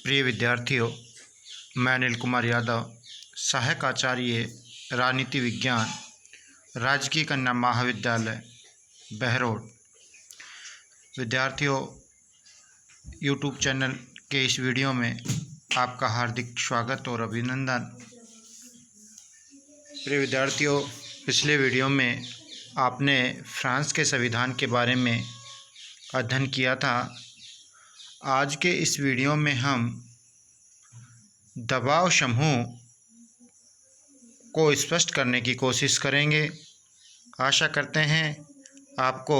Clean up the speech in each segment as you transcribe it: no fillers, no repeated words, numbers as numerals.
प्रिय विद्यार्थियों, मैं अनिल कुमार यादव, सहायक आचार्य राजनीति विज्ञान, राजकीय कन्या महाविद्यालय बहरोड। विद्यार्थियों, यूट्यूब चैनल के इस वीडियो में आपका हार्दिक स्वागत और अभिनंदन। प्रिय विद्यार्थियों, पिछले वीडियो में आपने फ्रांस के संविधान के बारे में अध्ययन किया था। आज के इस वीडियो में हम दबाव समूह को स्पष्ट करने की कोशिश करेंगे। आशा करते हैं आपको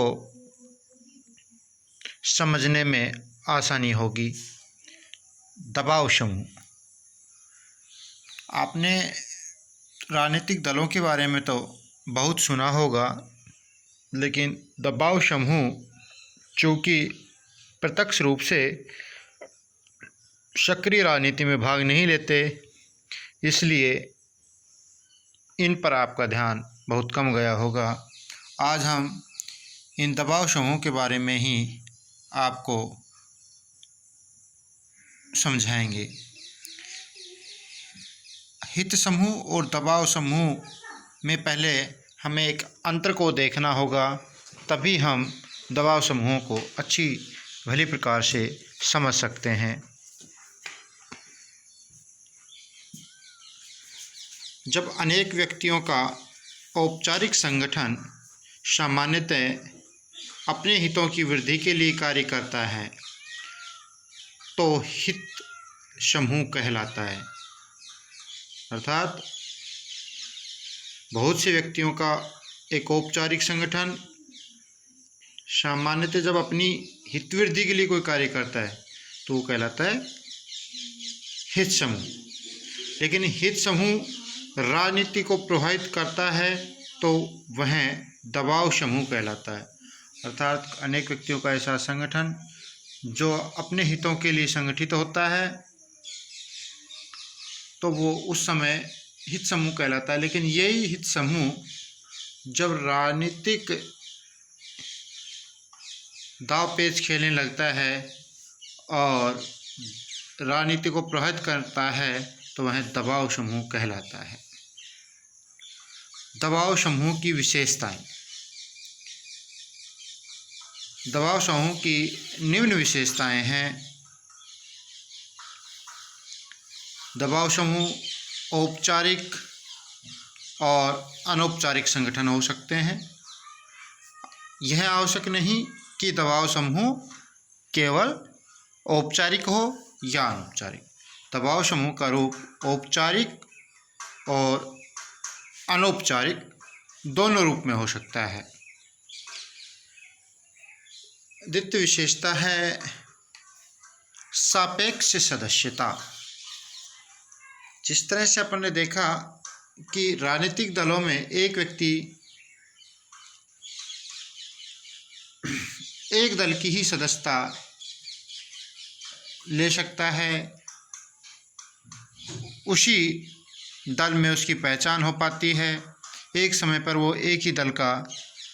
समझने में आसानी होगी। दबाव समूह, आपने राजनीतिक दलों के बारे में तो बहुत सुना होगा, लेकिन दबाव समूह चूँकि प्रत्यक्ष रूप से सक्रिय राजनीति में भाग नहीं लेते, इसलिए इन पर आपका ध्यान बहुत कम गया होगा। आज हम इन दबाव समूह के बारे में ही आपको समझाएंगे। हित समूह और दबाव समूह में पहले हमें एक अंतर को देखना होगा, तभी हम दबाव समूहों को अच्छी भली प्रकार से समझ सकते हैं। जब अनेक व्यक्तियों का औपचारिक संगठन सामान्यतः अपने हितों की वृद्धि के लिए कार्य करता है तो हित समूह कहलाता है। अर्थात बहुत से व्यक्तियों का एक औपचारिक संगठन सामान्यतः जब अपनी हित वृद्धि के लिए कोई कार्य करता है तो वो कहलाता है हित समूह। लेकिन हित समूह राजनीति को प्रभावित करता है तो वह दबाव समूह कहलाता है। अर्थात अनेक व्यक्तियों का ऐसा संगठन जो अपने हितों के लिए संगठित होता है तो वो उस समय हित समूह कहलाता है। लेकिन यही हित समूह जब राजनीतिक दाव पेच खेलने लगता है और राजनीति को प्रभावित करता है तो वह दबाव समूह कहलाता है। दबाव समूह की विशेषताएं। दबाव समूह की निम्न विशेषताएं हैं। दबाव समूह औपचारिक और अनौपचारिक संगठन हो सकते हैं। यह आवश्यक नहीं कि दबाव समूह केवल औपचारिक हो या अनौपचारिक। दबाव समूह का रूप औपचारिक और अनौपचारिक दोनों रूप में हो सकता है। द्वितीय विशेषता है सापेक्ष सदस्यता। जिस तरह से अपन ने देखा कि राजनीतिक दलों में एक व्यक्ति एक दल की ही सदस्यता ले सकता है, उसी दल में उसकी पहचान हो पाती है, एक समय पर वो एक ही दल का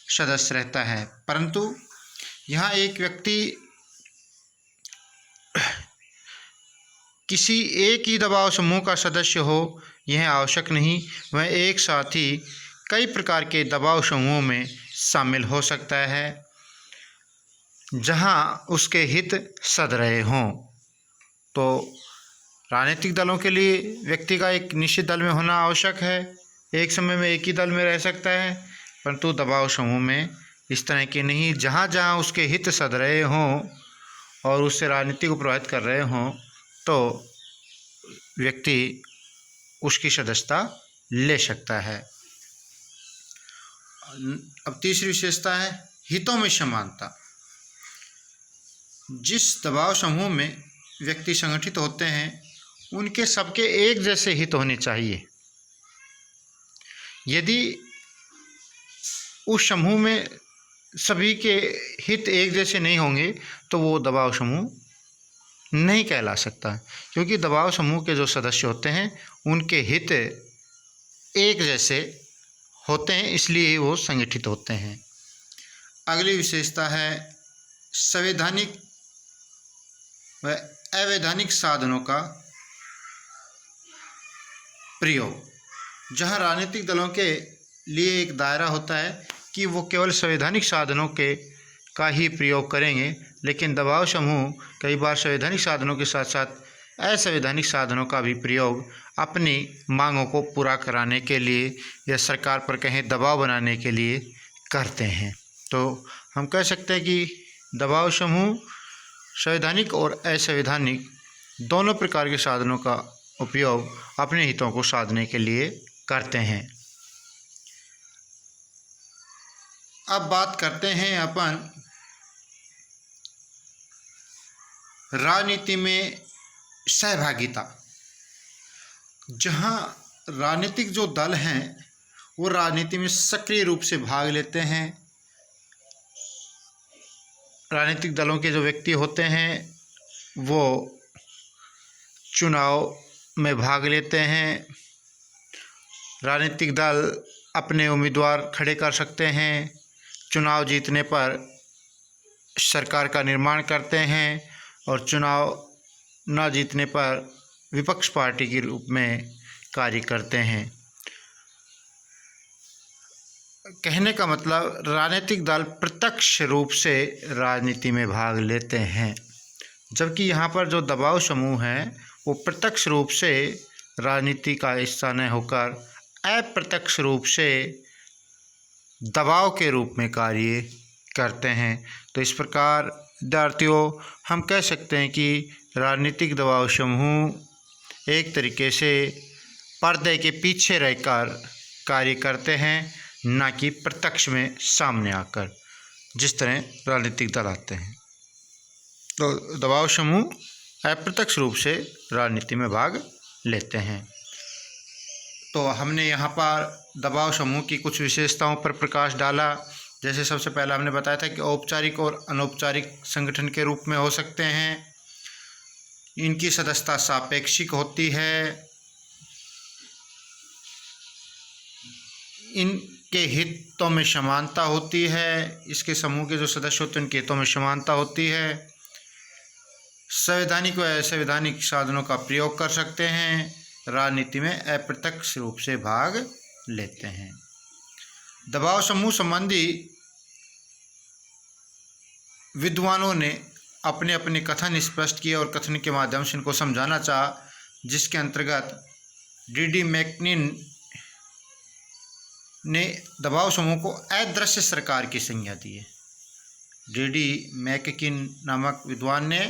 सदस्य रहता है। परंतु यहाँ एक व्यक्ति किसी एक ही दबाव समूह का सदस्य हो यह आवश्यक नहीं, वह एक साथ ही कई प्रकार के दबाव समूहों में शामिल हो सकता है जहाँ उसके हित सध रहे हों। तो राजनीतिक दलों के लिए व्यक्ति का एक निश्चित दल में होना आवश्यक है, एक समय में एक ही दल में रह सकता है। परंतु दबाव समूह में इस तरह के नहीं, जहाँ जहाँ उसके हित सध रहे हों और उससे राजनीति को प्रभावित कर रहे हों तो व्यक्ति उसकी सदस्यता ले सकता है। अब तीसरी विशेषता है हितों में समानता। जिस दबाव समूह में व्यक्ति संगठित होते हैं उनके सबके एक जैसे हित होने चाहिए। यदि उस समूह में सभी के हित एक जैसे नहीं होंगे तो वो दबाव समूह नहीं कहला सकता, क्योंकि दबाव समूह के जो सदस्य होते हैं उनके हित एक जैसे होते हैं, इसलिए वो संगठित होते हैं। अगली विशेषता है संवैधानिक व अवैधानिक साधनों का प्रयोग। जहां राजनीतिक दलों के लिए एक दायरा होता है कि वो केवल संवैधानिक साधनों के का ही प्रयोग करेंगे, लेकिन दबाव समूह कई बार संवैधानिक साधनों के साथ साथ असंवैधानिक साधनों का भी प्रयोग अपनी मांगों को पूरा कराने के लिए या सरकार पर कहीं दबाव बनाने के लिए करते हैं। तो हम कह सकते हैं कि दबाव समूह संवैधानिक और असंवैधानिक दोनों प्रकार के साधनों का उपयोग अपने हितों को साधने के लिए करते हैं। अब बात करते हैं अपन राजनीति में सहभागिता। जहां राजनीतिक जो दल हैं वो राजनीति में सक्रिय रूप से भाग लेते हैं। राजनीतिक दलों के जो व्यक्ति होते हैं वो चुनाव में भाग लेते हैं। राजनीतिक दल अपने उम्मीदवार खड़े कर सकते हैं, चुनाव जीतने पर सरकार का निर्माण करते हैं और चुनाव न जीतने पर विपक्ष पार्टी के रूप में कार्य करते हैं। कहने का मतलब राजनीतिक दल प्रत्यक्ष रूप से राजनीति में भाग लेते हैं, जबकि यहाँ पर जो दबाव समूह हैं वो प्रत्यक्ष रूप से राजनीति का हिस्सा न होकर अप्रत्यक्ष रूप से दबाव के रूप में कार्य करते हैं। तो इस प्रकार विद्यार्थियों हम कह सकते हैं कि राजनीतिक दबाव समूह एक तरीके से पर्दे के पीछे रहकर कार्य करते हैं, न कि प्रत्यक्ष में सामने आकर जिस तरह राजनीतिक दल आते हैं। तो दबाव समूह अप्रत्यक्ष रूप से राजनीति में भाग लेते हैं। तो हमने यहाँ पर दबाव समूह की कुछ विशेषताओं पर प्रकाश डाला। जैसे सबसे पहला हमने बताया था कि औपचारिक और अनौपचारिक संगठन के रूप में हो सकते हैं। इनकी सदस्यता सापेक्षिक होती है। इनके हितों में समानता होती है। इसके समूह के जो सदस्य होते हैं उनके हितों में समानता होती है। संवैधानिक व असंवैधानिक साधनों का प्रयोग कर सकते हैं। राजनीति में अप्रत्यक्ष रूप से भाग लेते हैं। दबाव समूह संबंधी विद्वानों ने अपने अपने कथन स्पष्ट किए और कथन के माध्यम से इनको समझाना चाहा, जिसके अंतर्गत डी मैककिन ने दबाव समूह को अदृश्य सरकार की संज्ञा दी है। डी मैककिन नामक विद्वान ने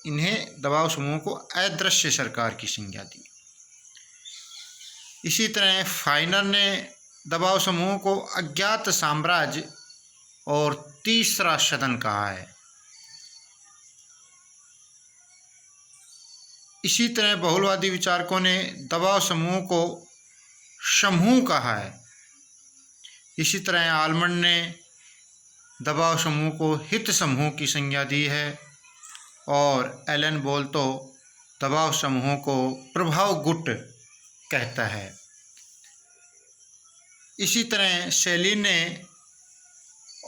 इन्हें दबाव समूह को अदृश्य सरकार की संज्ञा दी। इसी तरह फाइनर ने दबाव समूह को अज्ञात साम्राज्य और तीसरा सदन कहा है। इसी तरह बहुलवादी विचारकों ने दबाव समूह को समूह कहा है। इसी तरह आलमंड ने दबाव समूह को हित समूह की संज्ञा दी है और एलन बोल्तो दबाव समूहों को प्रभाव गुट कहता है। इसी तरह सेलिन ने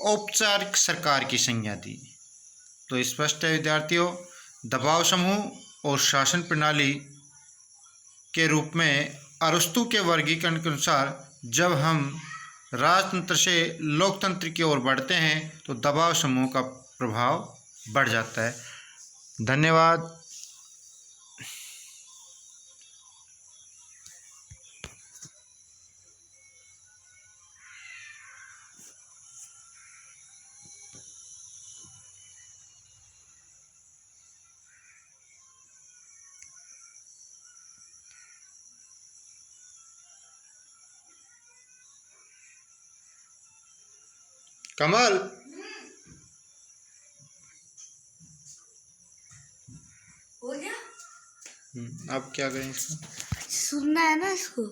औपचारिक सरकार की संज्ञा दी। तो स्पष्ट है विद्यार्थियों, दबाव समूह और शासन प्रणाली के रूप में अरस्तु के वर्गीकरण के अनुसार जब हम राजतंत्र से लोकतंत्र की ओर बढ़ते हैं तो दबाव समूह का प्रभाव बढ़ जाता है। धन्यवाद। कमल, हो गया। अब क्या करें इसको? सुनना है ना इसको।